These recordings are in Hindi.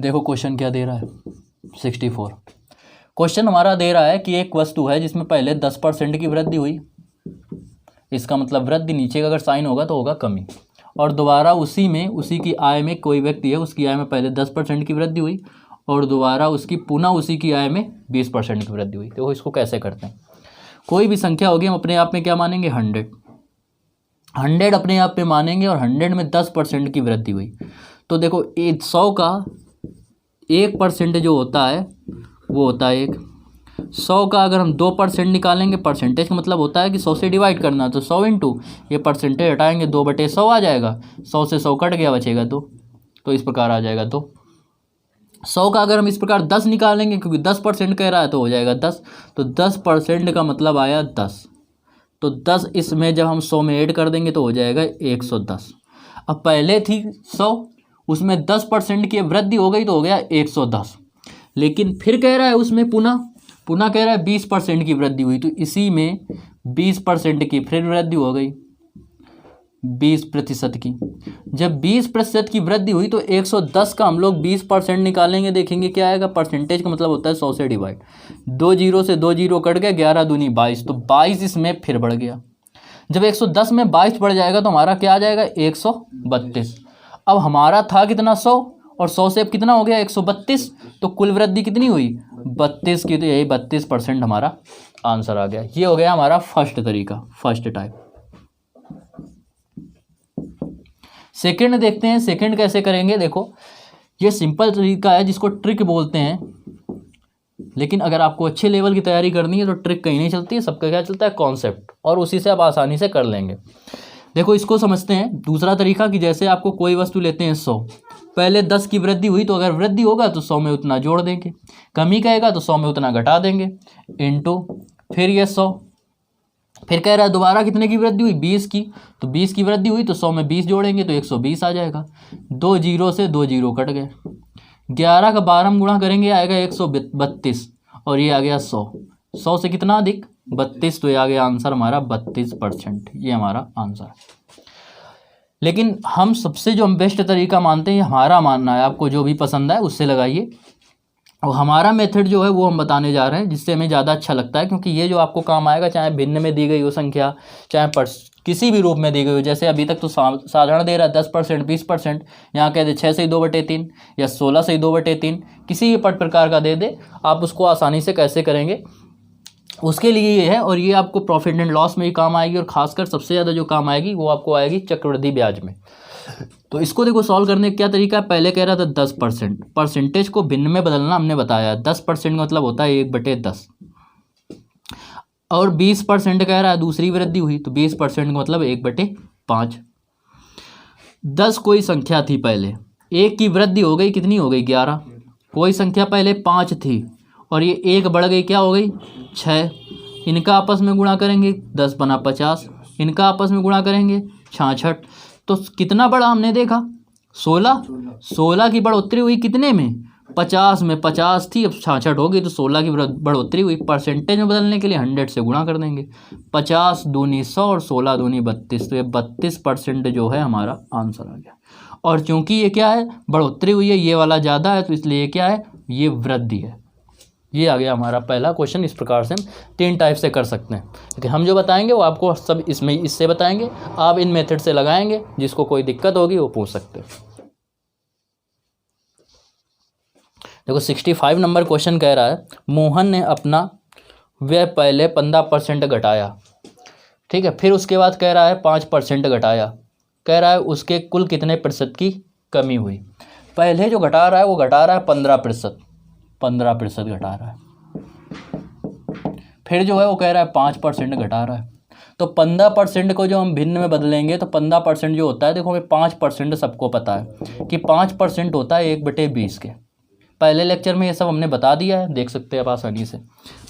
देखो क्वेश्चन क्या दे रहा है 64। क्वेश्चन हमारा दे रहा है कि एक वस्तु है जिसमें पहले 10% की वृद्धि हुई, इसका मतलब वृद्धि नीचे का अगर साइन होगा तो होगा कमी, और दोबारा उसी की आय में कोई व्यक्ति है, उसकी आय में पहले 10% की वृद्धि हुई और दोबारा उसकी पुनः उसी की आय में 20% की वृद्धि हुई। तो इसको कैसे करते हैं? कोई भी संख्या होगी हम अपने आप में क्या मानेंगे 100 अपने आप पे मानेंगे और 100 में 10% की वृद्धि हुई। तो देखो 100 का 1% जो होता है वो होता है 100 का अगर हम 2% निकालेंगे, परसेंटेज का मतलब होता है कि 100 से डिवाइड करना, तो 100 इंटू ये परसेंटेज हटाएंगे 2/100 आ जाएगा, 100 से 100 कट गया बचेगा 2, तो इस प्रकार आ जाएगा 2। 100 का अगर हम इस प्रकार 10 निकालेंगे क्योंकि 10% कह रहा है तो हो जाएगा 10, तो 10% का मतलब आया 10, तो 10 इसमें जब हम 100 में ऐड कर देंगे तो हो जाएगा 110। अब पहले थी 100, उसमें 10% की वृद्धि हो गई तो हो गया 110, लेकिन फिर कह रहा है उसमें पुनः कह रहा है 20% की वृद्धि हुई, तो इसी में 20% की फिर वृद्धि हो गई 20% की। जब 20% की वृद्धि हुई तो 110 का हम लोग 20% निकालेंगे, देखेंगे क्या आएगा, परसेंटेज का मतलब होता है 100 से डिवाइड, 2 जीरो से 2 जीरो कट गया, 11 दूनी 22, तो 22 इसमें फिर बढ़ गया। जब 110 में 22 बढ़ जाएगा तो हमारा क्या आ जाएगा 132। अब हमारा था कितना 100 और 100 से अब कितना हो गया 132, तो कुल वृद्धि कितनी हुई 32 की, तो यही 32% हमारा आंसर आ गया। ये हो गया हमारा फर्स्ट तरीका, फर्स्ट टाइप। सेकंड देखते हैं, सेकंड कैसे करेंगे। देखो ये सिंपल तरीका है जिसको ट्रिक बोलते हैं, लेकिन अगर आपको अच्छे लेवल की तैयारी करनी है तो ट्रिक कहीं नहीं चलती है, सबका क्या चलता है कॉन्सेप्ट, और उसी से आप आसानी से कर लेंगे। देखो इसको समझते हैं दूसरा तरीका कि जैसे आपको कोई वस्तु लेते हैं 100, पहले 10 की वृद्धि हुई तो अगर वृद्धि होगा तो 100 में उतना जोड़ देंगे, कमी कहेगा तो 100 में उतना घटा देंगे, इनटू फिर ये 100, फिर कह रहा है दोबारा कितने की वृद्धि हुई 20 की, तो 20 की वृद्धि हुई तो 100 में 20 जोड़ेंगे तो 120 आ जाएगा, 2 जीरो से 2 जीरो कट गए, 11 का 12 में गुणा करेंगे आएगा 132 और ये आ गया 100 से कितना अधिक 32, तो ये आ गया आंसर हमारा 32%, ये हमारा आंसर है। लेकिन हम सबसे जो हम बेस्ट तरीका मानते हैं, हमारा मानना है, आपको जो भी पसंद है उससे लगाइए, और हमारा मेथड जो है वो हम बताने जा रहे हैं जिससे हमें ज़्यादा अच्छा लगता है, क्योंकि ये जो आपको काम आएगा चाहे भिन्न में दी गई हो संख्या, चाहे किसी भी रूप में दी गई हो, जैसे अभी तक तो साधारण दे रहा है 10%, 20%, यहाँ कह दे 6 से 2/3 या 16 से 2/3, किसी भी प्रकार का दे दे, आप उसको आसानी से कैसे करेंगे उसके लिए ये है, और ये आपको प्रॉफिट एंड लॉस में भी काम आएगी, और खासकर सबसे ज़्यादा जो काम आएगी वो आपको आएगी चक्रवृद्धि ब्याज में। तो इसको देखो सॉल्व करने का क्या तरीका है, पहले कह रहा था 10%, परसेंटेज को भिन्न में बदलना हमने बताया, 10% का मतलब होता है 1/10, और 20% कह रहा है दूसरी वृद्धि हुई तो 20% का मतलब 1/5। 10 कोई संख्या थी पहले, एक की वृद्धि हो गई, कितनी हो गई 11, कोई संख्या पहले 5 थी और ये एक बढ़ गई, क्या हो गई 6, इनका आपस में गुणा करेंगे 10 बना 50, इनका आपस में गुणा करेंगे 66, तो कितना बढ़ा हमने देखा 16 की बढ़ोतरी हुई कितने में 50 में, 50 थी अब 66 हो गई, तो 16 की बढ़ोतरी हुई। परसेंटेज में बदलने के लिए 100 से गुणा कर देंगे, 50 दूनी 100 और 16 दूनी 32, तो ये 32% जो है हमारा आंसर आ गया। और चूंकि ये क्या है बढ़ोतरी हुई है, ये वाला ज़्यादा है, तो इसलिए ये क्या है ये वृद्धि है। ये आ गया हमारा पहला क्वेश्चन। इस प्रकार से हम 3 टाइप से कर सकते हैं, लेकिन हम जो बताएंगे वो आपको सब इससे बताएंगे, आप इन मेथड से लगाएंगे, जिसको कोई दिक्कत होगी वो पूछ सकते हैं। देखो 65 नंबर क्वेश्चन कह रहा है मोहन ने अपना व्यय पहले 15% घटाया, ठीक है, फिर उसके बाद कह रहा है 5% घटाया, कह रहा है उसके कुल कितने प्रतिशत की कमी हुई। पहले जो घटा रहा है वो घटा रहा है 15% घटा रहा है, फिर जो है वो कह रहा है 5% घटा रहा है। तो 15% को जो हम भिन्न में बदलेंगे तो 15% जो होता है, देखो हमें 5% सबको पता है कि 5% होता है 1/20 के, पहले लेक्चर में ये सब हमने बता दिया है, देख सकते हैं आप आसानी से।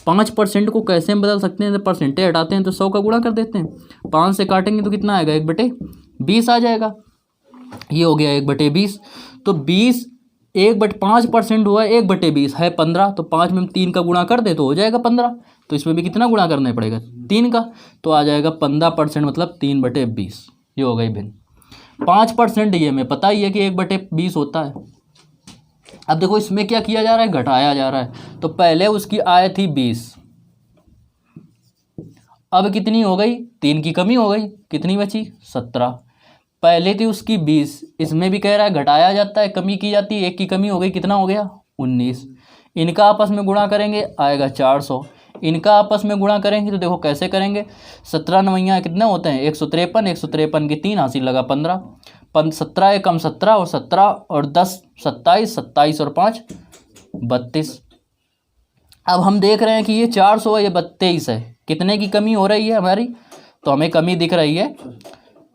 5% को कैसे हम बदल सकते हैं, तो परसेंटेज हटाते हैं तो 100 का गुणा कर देते हैं, 5 से काटेंगे तो कितना आएगा 1/20 आ जाएगा, ये हो गया 1/20। तो 5% हुआ 1/20 है 15, तो 5 में हम 3 का गुणा कर दे तो हो जाएगा 15, तो इसमें भी कितना गुणा करना पड़ेगा 3 का, तो आ जाएगा 15% मतलब 3/20, ये हो गई भिन्न। 5% ये हमें पता ही है कि 1/20 होता है, अब देखो इसमें क्या किया जा रहा है, घटाया जा रहा है। तो पहले उसकी आय थी 20, अब कितनी हो गई, 3 की कमी हो गई, कितनी बची 17। पहले थी उसकी 20, इसमें भी कह रहा है घटाया जाता है, कमी की जाती है, 1 की कमी हो गई, कितना हो गया 19। इनका आपस में गुणा करेंगे आएगा 400। इनका आपस में गुणा करेंगे तो देखो कैसे करेंगे, 17 नवैया कितने होते हैं 153, 153 की 3 हासिल लगा 15, 17 एकम 17 और 17 और 10 27, 27 और 5 32। अब हम देख रहे हैं कि ये 400 है, ये 32 है, कितने की कमी हो रही है हमारी, तो हमें कमी दिख रही है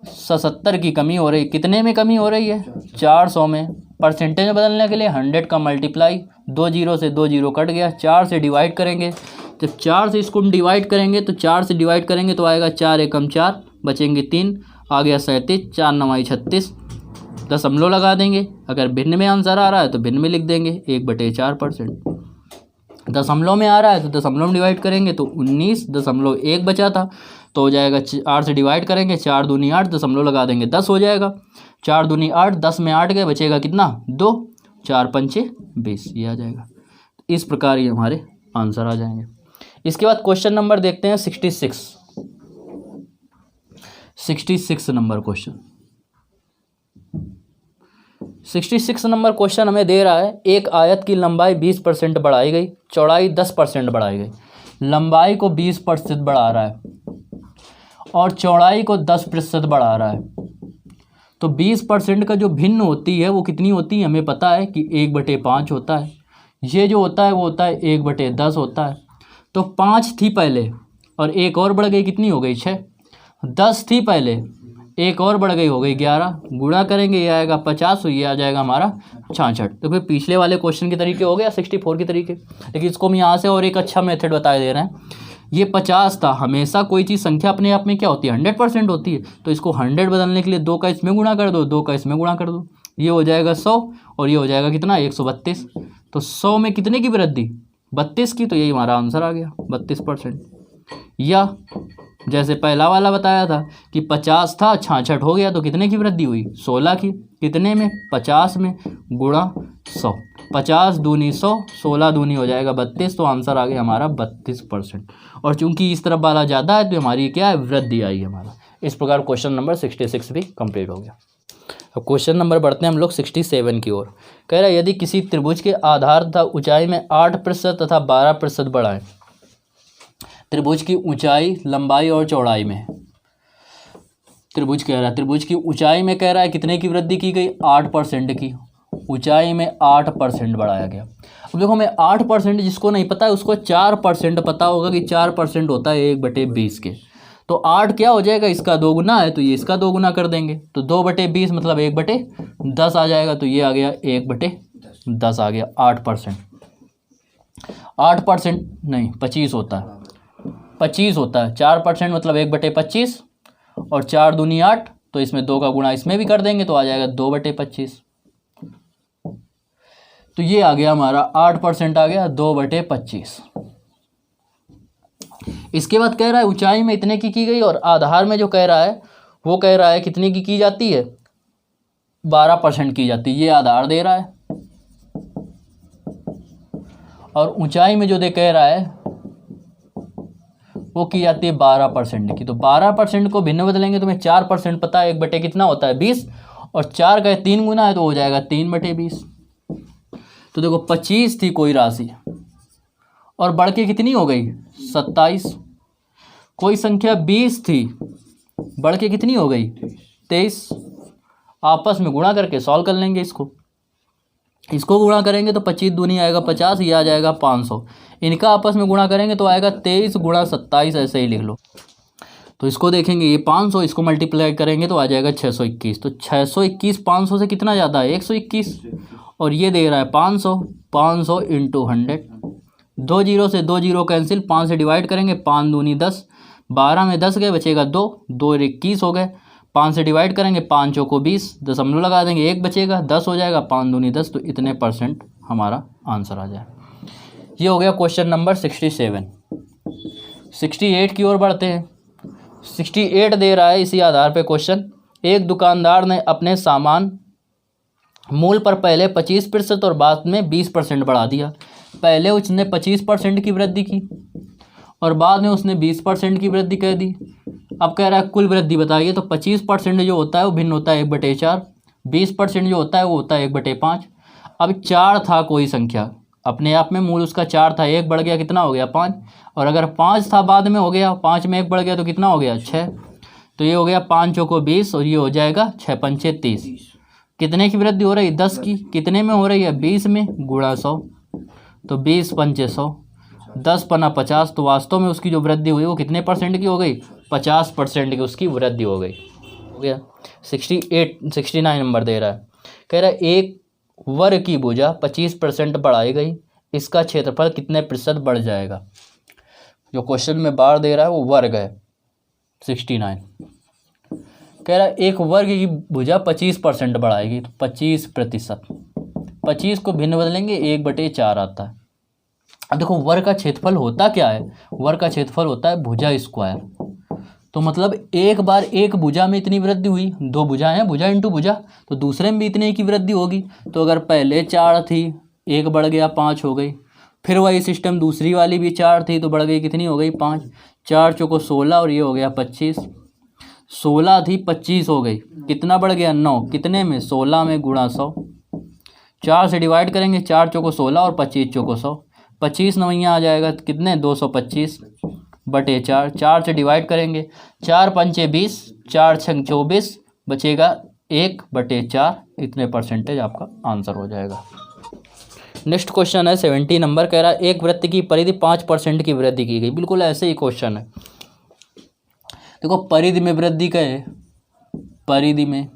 77 की कमी हो रही है। कितने में कमी हो रही है 400 में। परसेंटेज में बदलने के लिए 100 का मल्टीप्लाई, 2 जीरो से 2 जीरो कट गया, 4 से डिवाइड करेंगे, जब 4 से इसको हम डिवाइड करेंगे तो 4 से डिवाइड करेंगे तो आएगा 4 एकम 4, बचेंगे 3, आ गया 37, 4 9 36, दशमलव लगा देंगे। अगर भिन्न में आंसर आ रहा है तो भिन्न में लिख देंगे 1/4%। दशमलव में आ रहा है तो दशमलव में डिवाइड करेंगे तो 19.1 बचा था, तो हो जाएगा 4 से डिवाइड करेंगे, 4 दूनी 8, दशमलव लगा देंगे 10 हो जाएगा, 4 दूनी 8, 10 में 8 गए, बचेगा कितना 2, 4 पंचे 20, ये आ जाएगा। इस प्रकार ये हमारे आंसर आ जाएंगे। इसके बाद क्वेश्चन नंबर देखते हैं 66 नंबर क्वेश्चन। 66 नंबर क्वेश्चन हमें दे रहा है, एक आयत की लंबाई 20% बढ़ाई गई, चौड़ाई 10% बढ़ाई गई। लंबाई को 20% बढ़ा रहा है और चौड़ाई को 10% बढ़ा रहा है। तो 20% का जो भिन्न होती है वो कितनी होती है, हमें पता है कि 1/5 होता है। ये जो होता है वो होता है 1/10 होता है। तो 5 थी पहले और एक और बढ़ गई, कितनी हो गई 6। 10 थी पहले, एक और बढ़ गई, हो गई 11, गुणा करेंगे ये आएगा 50, तो ये आ जाएगा हमारा 66। तो फिर पिछले वाले क्वेश्चन के तरीके हो गया 64 के तरीके, लेकिन इसको हम यहाँ से और एक अच्छा मेथड बता दे रहे हैं। ये 50 था, हमेशा कोई चीज़ संख्या अपने आप में क्या होती है 100% होती है, तो इसको 100 बदलने के लिए 2 का इसमें गुणा कर दो, 2 का इसमें गुणा कर दो, ये हो जाएगा 100 और ये हो जाएगा कितना 132। तो 100 में कितने की वृद्धि 32 की, तो यही हमारा आंसर आ गया 32%। या जैसे पहला वाला बताया था कि 50 था 66 हो गया, तो कितने की वृद्धि हुई 16 की, कितने में 50 में, गुणा 100, 50 दूनी 100, 16 दूनी हो जाएगा 32, तो आंसर आ गया हमारा 32%। और चूंकि इस तरफ वाला ज़्यादा है तो हमारी क्या है वृद्धि आई हमारा। इस प्रकार क्वेश्चन नंबर 66 भी कंप्लीट हो गया। अब क्वेश्चन नंबर बढ़ते हैं हम लोग 67 की ओर। कह रहा है यदि किसी त्रिभुज के आधार तथा ऊंचाई में 8% तथा 12% बढ़ाएं, त्रिभुज की ऊंचाई लंबाई और चौड़ाई में, त्रिभुज कह रहा है त्रिभुज की ऊंचाई में कह रहा है कितने की वृद्धि की गई 8% की, ऊंचाई में 8% बढ़ाया गया। अब देखो हमें 8%, जिसको नहीं पता है उसको 4% पता होगा कि 4% होता है 1/20 के। तो 8 क्या हो जाएगा, इसका 2 गुना है तो ये इसका 2 गुना कर देंगे, तो 2/20 मतलब 1/10 आ जाएगा, तो ये आ गया 1/10 आ गया 8%। 8% नहीं 25 होता है, 25 होता है, 4% मतलब 1/25 और 4 दूनी 8, तो इसमें 2 का गुणा इसमें भी कर देंगे तो आ जाएगा 2/25। तो ये आ गया हमारा 8% आ गया 2/25। इसके बाद कह रहा है ऊंचाई में इतने की गई और आधार में जो कह रहा है वो कह रहा है कितने की जाती है 12% की जाती है, ये आधार दे रहा है। और ऊंचाई में जो दे कह रहा है वो की जाती है 12% की। तो 12% को भिन्न बदलेंगे तो हमें 4% पता है, 1 कितना होता है 20, और 4 का 3 गुना है तो हो जाएगा 3/20। तो देखो 25 थी कोई राशि और बढ़ के कितनी हो गई 27। कोई संख्या 20 थी बढ़ के कितनी हो गई 23। आपस में गुणा करके सॉल्व कर लेंगे, इसको गुणा करेंगे तो 25 दूनी आएगा 50, ये आ जाएगा 500। इनका आपस में गुणा करेंगे तो आएगा 23 गुणा 27, ऐसे ही लिख लो। तो इसको देखेंगे ये 500, इसको मल्टीप्लाई करेंगे तो आ जाएगा 621। तो 621 500 से कितना ज़्यादा है 121, और ये दे रहा है 500। 500 इंटू 100, 2 जीरो से 2 जीरो कैंसिल, 5 से डिवाइड करेंगे, 5 दूनी 10, 12 में 10 गए बचेगा 2, 2 21 हो गए, 5 से डिवाइड करेंगे, 5 चौको 20, दशमलव लगा देंगे 1 बचेगा, 10 हो जाएगा, 5 दूनी 10, तो इतने % हमारा आंसर आ जाए। ये हो गया क्वेश्चन नंबर 67। 68 की ओर बढ़ते हैं। 68 दे रहा है इसी आधार पे क्वेश्चन, एक दुकानदार ने अपने सामान मूल पर पहले 25% और बाद में 20% बढ़ा दिया। पहले उसने 25% की वृद्धि की और बाद में उसने 20% की वृद्धि कह दी। अब कह रहा है कुल वृद्धि बताइए, तो 25% जो होता है वो भिन्न होता है 1/4, 20% जो होता है वो होता है 1/5। अब 4 था कोई संख्या, अपने आप में मूल उसका 4 था, 1 बढ़ गया कितना हो गया 5, और अगर 5 था बाद में हो गया, 5 में 1 बढ़ गया तो कितना हो गया 6। तो ये हो गया 5 चौको 20 और ये हो जाएगा 6 पंचे 30। कितने की वृद्धि हो रही है 10 की, कितने में हो रही है 20 में, गुणा 100, तो 20 पंचे 100, 10 पना 50। तो वास्तव में उसकी जो वृद्धि हुई वो कितने परसेंट की हो गई, 50% की उसकी वृद्धि हो गई। हो गया 69 नंबर दे रहा है, कह रहा है एक वर्ग की भुजा 25% बढ़ाई गई, इसका क्षेत्रफल कितने प्रतिशत बढ़ जाएगा। जो क्वेश्चन में बार दे रहा है वो वर्ग है 69। कह रहा है एक वर्ग की भुजा 25% बढ़ाएगी, तो 25%, 25 को भिन्न बदलेंगे 1/4 आता है। अब देखो वर्ग का क्षेत्रफल होता क्या है, वर्ग का क्षेत्रफल होता है भुजा स्क्वायर। तो मतलब एक बार एक भुजा में इतनी वृद्धि हुई, 2 भुजाएं हैं, भुजा इंटू भुजा, तो दूसरे में भी इतने की वृद्धि होगी। तो अगर पहले 4 थी, 1 बढ़ गया 5 हो गई, फिर वही सिस्टम दूसरी वाली भी 4 थी तो बढ़ गई कितनी हो गई 5, 4 चौको 16 और ये हो गया 25, 16 थी 25 हो गई, कितना बढ़ गया 9, कितने में 16 में, गुणा 100, 4 से डिवाइड करेंगे, 4 चौको 16 और 25 चौको 100, 25 नवैया आ जाएगा कितने 225/4, 4 से डिवाइड करेंगे, 4 पंचे 20, 4 छंग 24, बचेगा 1/4, इतने परसेंटेज आपका आंसर हो जाएगा। नेक्स्ट क्वेश्चन है 70 नंबर, कह रहा है एक वृत्त की परिधि 5% की वृद्धि की गई। बिल्कुल ऐसे ही क्वेश्चन है। देखो परिधि में वृद्धि कहे, परिधि में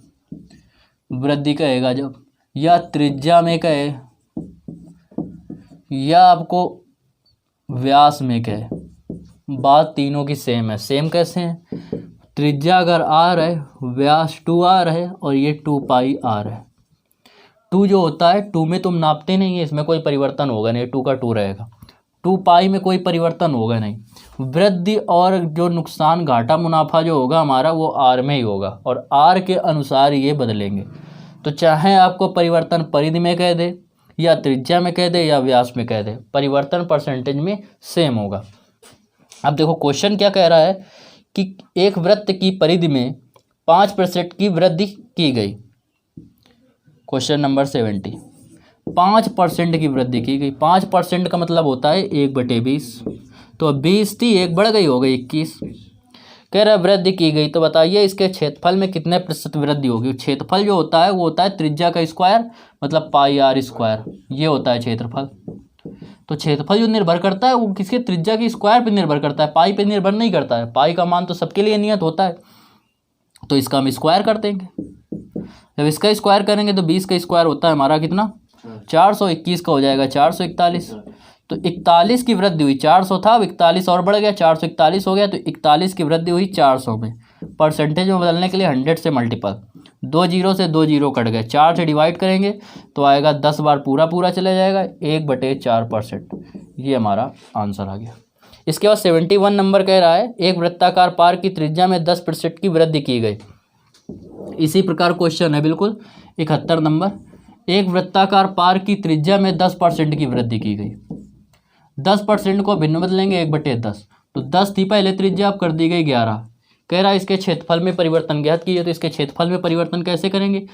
वृद्धि कहेगा जब, या त्रिज्या में कहे, या आपको व्यास में कहे, बात तीनों की सेम है। सेम कैसे है, त्रिज्या अगर r है, व्यास 2r है और ये 2πr है। 2 जो होता है 2 में तुम नापते नहीं है, इसमें कोई परिवर्तन होगा नहीं, 2 का 2 रहेगा। 2π में कोई परिवर्तन होगा नहीं। वृद्धि और जो नुकसान घाटा मुनाफा जो होगा हमारा वो r में ही होगा और r के अनुसार ये बदलेंगे। तो चाहे आपको परिवर्तन परिधि में कह दे या त्रिज्या में कह दे या व्यास में कह दे, परिवर्तन परसेंटेज में सेम होगा। अब देखो क्वेश्चन क्या कह रहा है कि एक वृत्त की परिधि में 5% की वृद्धि की गई। क्वेश्चन नंबर 70, 5% की वृद्धि की गई। 5% का मतलब होता है 1/20, तो 20 थी 1 बढ़ गई हो गई 21। कह रहा है वृद्धि की गई, तो बताइए इसके क्षेत्रफल में कितने प्रतिशत वृद्धि होगी। क्षेत्रफल जो होता है वो होता है त्रिज्या का स्क्वायर, मतलब πr², ये होता है क्षेत्रफल। तो क्षेत्रफल जो निर्भर करता है वो किसके, त्रिज्या की स्क्वायर पे निर्भर करता है, पाई पे निर्भर नहीं करता है। पाई का मान तो सबके लिए नियत होता है, तो इसका हम स्क्वायर कर देंगे। जब इसका स्क्वायर करेंगे तो 20 का स्क्वायर होता है हमारा कितना 421 का हो जाएगा 441। तो 41 की वृद्धि हुई, 400 था अब 41 और बढ़ गया 441 हो गया, तो 41 की वृद्धि हुई 400 में। परसेंटेज में बदलने के लिए 100 से मल्टीपल, 2 जीरो से 2 जीरो कट गए, 4 से डिवाइड करेंगे तो आएगा 10 बार पूरा पूरा चला जाएगा, 1/4%। ये हमारा आंसर आ गया। इसके बाद 71 नंबर कह रहा है एक वृत्ताकार पार की त्रिज्या में 10% की वृद्धि की गई। इसी प्रकार क्वेश्चन है बिल्कुल। 71 नंबर, एक वृत्ताकार पार की त्रिज्या में 10% की वृद्धि की गई। 10% को भिन्न बदलेंगे 1/10, तो 10 थी पहले त्रिज्या, अब कर दी गई 11। कह रहा है इसके क्षेत्रफल में परिवर्तन ज्ञात कीजिए। तो इसके क्षेत्रफल में परिवर्तन कैसे करेंगे,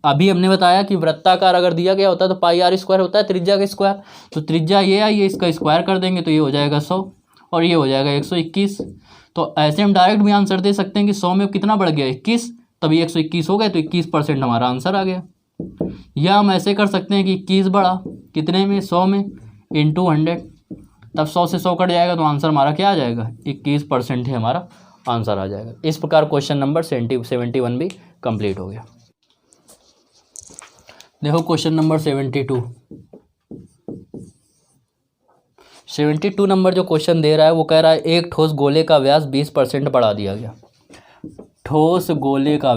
अभी हमने बताया कि वृत्ताकार अगर दिया गया होता है तो πr² होता है त्रिज्या का स्क्वायर। तो त्रिज्या ये आई है, इसका स्क्वायर कर देंगे तो ये हो जाएगा 100 और ये हो जाएगा 121। तो ऐसे हम डायरेक्ट भी आंसर दे सकते हैं कि 100 में कितना बढ़ गया 21, तभी 121 हो गया, तो 21% हमारा आंसर आ गया। या हम ऐसे कर सकते हैं कि 21 बढ़ा कितने में 100 में इंटू 100, तब 100 से 100 कट जाएगा तो आंसर हमारा क्या आ जाएगा 21% ही हमारा आंसर आ जाएगा। इस प्रकार क्वेश्चन नंबर 71 भी कंप्लीट हो गया। देखो क्वेश्चन नंबर 72 नंबर जो क्वेश्चन दे रहा है वो कह रहा है एक ठोस गोले का व्यास 20% बढ़ा दिया गया। ठोस गोले का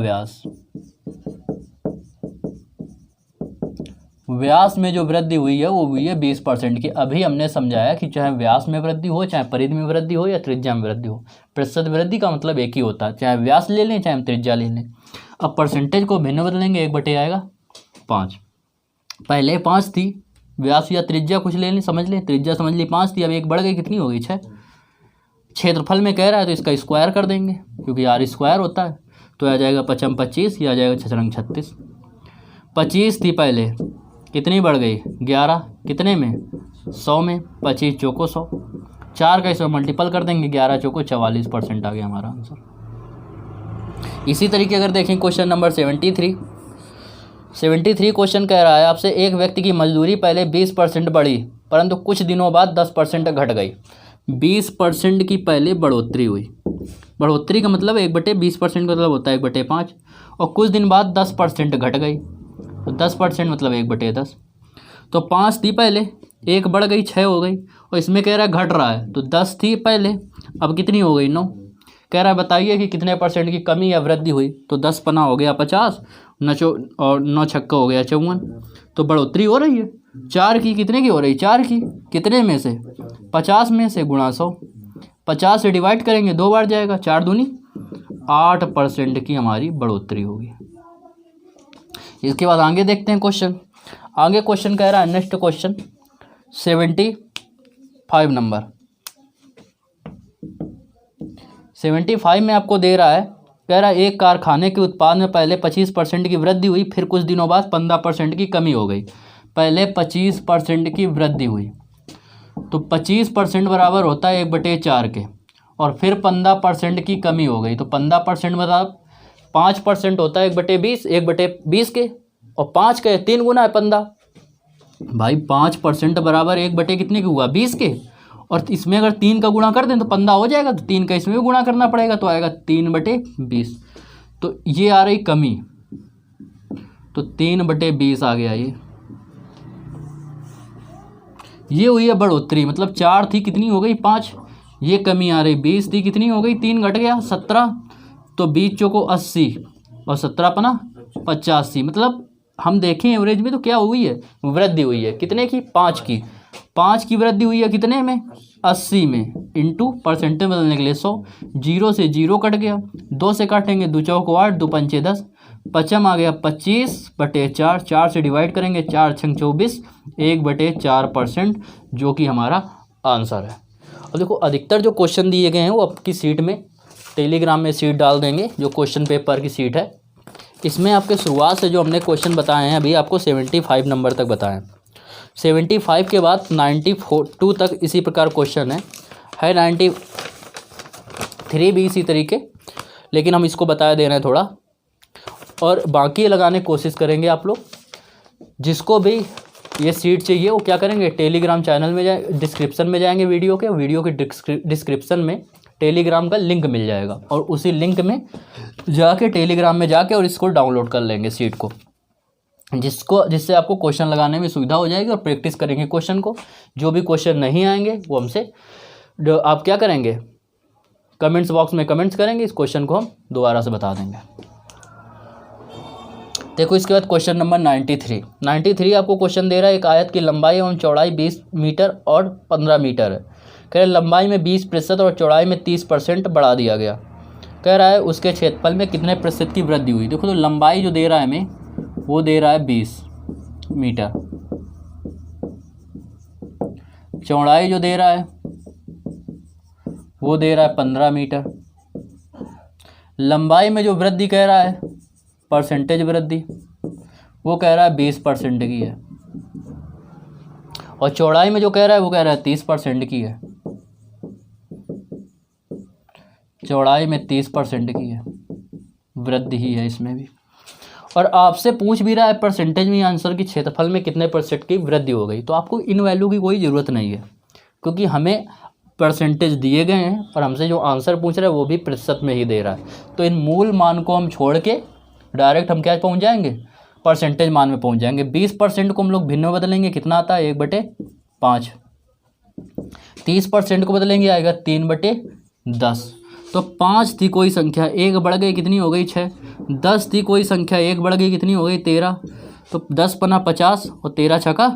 व्यास में जो वृद्धि हुई है वो हुई है 20% की। अभी हमने समझाया कि चाहे व्यास में वृद्धि हो, चाहे परिधि में वृद्धि हो या त्रिज्या में वृद्धि हो, प्रतिशत वृद्धि का मतलब एक ही होता है, चाहे व्यास ले लें चाहे हम त्रिज्या ले लें। अब परसेंटेज को भिन्न बदलेंगे 1/, आएगा 5। पहले 5 थी, व्यास या त्रिज्या कुछ ले लें, समझ लें, त्रिज्या समझ ली 5 थी, अब एक बढ़ गई, कितनी हो गई 6। क्षेत्रफल में कह रहा है तो इसका स्क्वायर कर देंगे क्योंकि आर स्क्वायर होता है, तो आ जाएगा 5 25, ये आ जाएगा 6 36। 25 थी पहले, कितनी बढ़ गई 11, कितने में 100 में, 25 चौको 100, 4 का इसमें मल्टीपल कर देंगे, 11 चौको 44% आ गया हमारा आंसर। इसी तरीके अगर देखें क्वेश्चन नंबर 73 क्वेश्चन कह रहा है आपसे, एक व्यक्ति की मजदूरी पहले 20% बढ़ी परंतु कुछ दिनों बाद 10% घट गई। 20% की पहले बढ़ोतरी हुई, बढ़ोतरी का मतलब 1/20% का मतलब होता है 1/5, और कुछ दिन बाद 10% घट गई, तो 10% मतलब 1/10। तो 5 थी पहले, एक बढ़ गई 6 हो गई, और इसमें कह रहा है घट रहा है, तो 10 थी पहले, अब कितनी हो गई 9। कह रहा है बताइए कि कितने % की कमी या वृद्धि हुई, तो 10 पना हो गया 50, और 9 छक्का हो गया 54, तो बढ़ोतरी हो रही है। 4 की कितने की हो रही, 4 की कितने में से 50 में से गुणा 100, 50 से डिवाइड करेंगे 2 बार जाएगा, 4 दूनी 8% की हमारी बढ़ोतरी होगी। इसके बाद आगे देखते हैं क्वेश्चन। आगे क्वेश्चन कह रहा है, नेक्स्ट क्वेश्चन 75 नंबर 75 में आपको दे रहा है, कह रहा है एक कारखाने के उत्पाद में पहले 25% की वृद्धि हुई, फिर कुछ दिनों बाद 15% की कमी हो गई। पहले 25% की वृद्धि हुई, तो 25% बराबर होता है 1/4 के, और फिर 15% की कमी हो गई, तो 15% मतलब 5% होता है 1/20, 1/20 के, और 5 के 3 गुना है 15। भाई 5% बराबर 1/ कितने के हुआ 20 के, और इसमें अगर 3 का गुणा कर दें तो 15 हो जाएगा, तो 3 का इसमें भी गुणा करना पड़ेगा, तो आएगा 3/20। तो ये आ रही कमी, तो 3/20 आ गया ये हुई है बढ़ोतरी, मतलब 4 थी कितनी हो गई 5, ये कमी आ रही 20 थी कितनी हो गई 3 घट गया 17, तो 20 चौको 80 और 17 पना 85, मतलब हम देखें एवरेज में तो क्या हुई है, वृद्धि हुई है, कितने की 5 की वृद्धि हुई है, कितने में 80 में, इंटू परसेंटेज बदलने के लिए 100, 0 से 0 कट गया, 2 से काटेंगे 2 चौको 8, 2 पंचे 10, 55 आ गया 25/4, 4 से डिवाइड करेंगे 4 छंग 24, 1/4%, जो कि हमारा आंसर है। और देखो अधिकतर जो क्वेश्चन दिए गए हैं वो आपकी सीट में, टेलीग्राम में सीट डाल देंगे, जो क्वेश्चन पेपर की सीट है, इसमें आपके शुरुआत से जो हमने क्वेश्चन बताए हैं अभी आपको 75 नंबर तक बताएं, 75 के बाद 92 तक इसी प्रकार क्वेश्चन है 93 भी इसी तरीके, लेकिन हम इसको बताया दे रहे हैं थोड़ा, और बाकी लगाने की कोशिश करेंगे आप लोग। जिसको भी ये सीट चाहिए वो क्या करेंगे, टेलीग्राम चैनल में जाए, डिस्क्रिप्शन में जाएंगे, वीडियो के डिस्क्रिप्शन में टेलीग्राम का लिंक मिल जाएगा, और उसी लिंक में जाके टेलीग्राम में जाके और इसको डाउनलोड कर लेंगे सीट को, जिससे आपको क्वेश्चन लगाने में सुविधा हो जाएगी, और प्रैक्टिस करेंगे क्वेश्चन को। जो भी क्वेश्चन नहीं आएंगे वो हमसे आप क्या करेंगे, कमेंट्स बॉक्स में कमेंट्स करेंगे, इस क्वेश्चन को हम दोबारा से बता देंगे। देखो इसके बाद क्वेश्चन नंबर 93 आपको क्वेश्चन दे रहा है, एक आयत की लंबाई एवं चौड़ाई 20 मीटर और 15 मीटर है। कह रहा है लंबाई में 20% और चौड़ाई में 30% बढ़ा दिया गया। कह रहा है उसके क्षेत्रफल में कितने % की वृद्धि हुई। देखो तो लंबाई जो दे रहा है हमें वो दे रहा है 20 मीटर, चौड़ाई जो दे रहा है वो दे रहा है 15 मीटर, लंबाई में जो वृद्धि कह रहा है परसेंटेज वृद्धि वो कह रहा है 20% की है, और चौड़ाई में जो कह रहा है वो कह रहा है 30% की है, चौड़ाई में 30% की है, वृद्धि ही है इसमें भी। और आपसे पूछ भी रहा है परसेंटेज में आंसर की क्षेत्रफल में कितने % की वृद्धि हो गई, तो आपको इन वैल्यू की कोई ज़रूरत नहीं है, क्योंकि हमें परसेंटेज दिए गए हैं और हमसे जो आंसर पूछ रहा है वो भी प्रतिशत में ही दे रहा है। तो इन मूल मान को हम छोड़ के डायरेक्ट हम क्या पहुंच जाएंगे, परसेंटेज मान में पहुंच जाएंगे। 20% को हम लोग भिन्न में बदलेंगे, कितना आता है 1/5, 30% को बदलेंगे आएगा 3/10। तो 5 थी कोई संख्या, 1 बढ़ गई कितनी हो गई 6, 10 थी कोई संख्या, 1 बढ़ गई कितनी हो गई 13, तो 10 पना 50 और 13 छका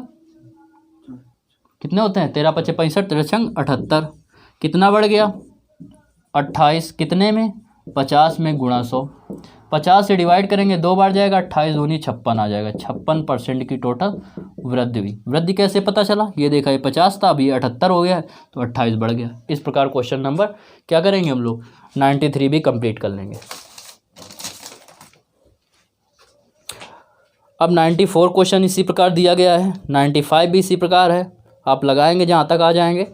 कितने होते हैं 13 पचे 65, 13 छंग 78, कितना बढ़ गया 28, कितने में 50 में गुणा 100, 50 से डिवाइड करेंगे 2 बार जाएगा, 28 दूनी 56 आ जाएगा। 56% की टोटल वृद्धि हुई। वृद्धि कैसे पता चला? ये देखा, ये 50 था, अभी 78 हो गया तो 28 बढ़ गया। इस प्रकार क्वेश्चन नंबर क्या करेंगे हम लोग 93 भी कंप्लीट कर लेंगे। अब 94 क्वेश्चन इसी प्रकार दिया गया है, 95 भी इसी प्रकार है। आप लगाएंगे जहाँ तक आ जाएंगे।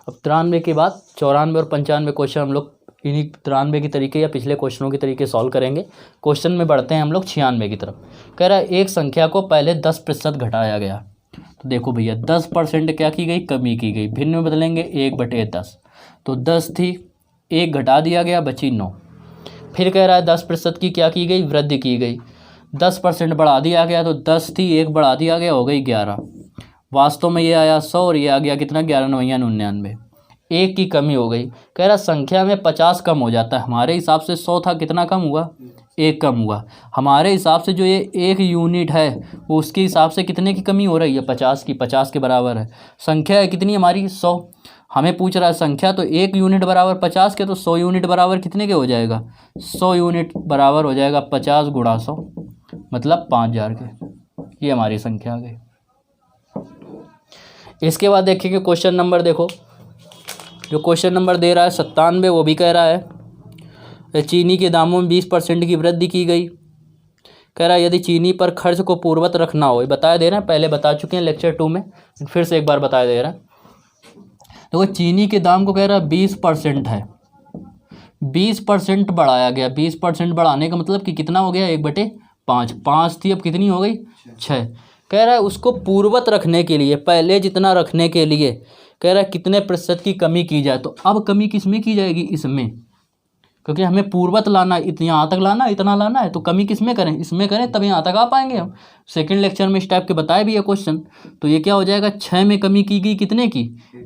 अब 93 के बाद 94 और 95 क्वेश्चन हम लोग इन्हीं 93 के तरीके या पिछले क्वेश्चनों के तरीके सॉल्व करेंगे। क्वेश्चन में बढ़ते हैं हम लोग 96 की तरफ। कह रहा है एक संख्या को पहले 10% घटाया गया। तो देखो भैया 10% क्या की गई? कमी की गई। भिन्न में बदलेंगे 1/10। तो 10 थी, 1 घटा दिया गया, बची 9। फिर कह रहा है 10% की क्या की गई? वृद्धि की गई। 10% बढ़ा दिया गया, तो 10 थी, 1 बढ़ा दिया गया, हो गई 11। वास्तव में ये आया 100 और ये आ गया कितना? 11×9=99। 1 की कमी हो गई। कह रहा संख्या में 50 कम हो जाता है। हमारे हिसाब से 100 था, कितना कम हुआ? 1 कम हुआ। हमारे हिसाब से जो ये 1 यूनिट है वो उसके हिसाब से कितने की कमी हो रही है? 50 की। 50 के बराबर है। संख्या है कितनी हमारी? 100। हमें पूछ रहा है संख्या, तो 1 यूनिट बराबर 50 के, तो 100 यूनिट बराबर कितने के हो जाएगा? 100 यूनिट बराबर हो जाएगा 50 × 100, मतलब 5000 के। ये हमारी संख्या आ गई। इसके बाद देखेंगे क्वेश्चन नंबर, देखो जो क्वेश्चन नंबर दे रहा है 97, वो भी कह रहा है चीनी के दामों में 20% की वृद्धि की गई। कह रहा है यदि चीनी पर खर्च को पूर्ववत रखना हो। बताया दे रहे हैं, पहले बता चुके हैं लेक्चर 2 में, फिर से एक बार बताया दे रहा है। देखो चीनी के दाम को कह रहा है 20% है, 20% बढ़ाया गया। 20% बढ़ाने का मतलब कि कितना हो गया? 1/5। 5 थी, अब कितनी हो गई? 6। कह रहा है उसको पूर्ववत रखने के लिए, पहले जितना रखने के लिए कह रहा है कितने प्रतिशत की कमी की जाए। तो अब कमी किस में की जाएगी? इसमें, क्योंकि हमें पूर्ववत लाना, इतना यहाँ तक लाना, इतना लाना है, तो कमी किस में करें? इसमें करें, तब यहाँ तक आ पाएंगे हम। सेकंड लेक्चर में इस टाइप के बताए भी है क्वेश्चन। तो ये क्या हो जाएगा? 6 में कमी की गई, कितने की?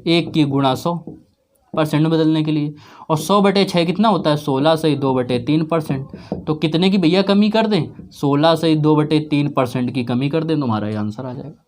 1 की, गुणा 100% में बदलने के लिए। और 100/6 कितना होता है? 16 से 2/3%। तो कितने की भैया कमी कर दें? 16 से 2/3% की कमी कर दें, तुम्हारा ये आंसर आ जाएगा।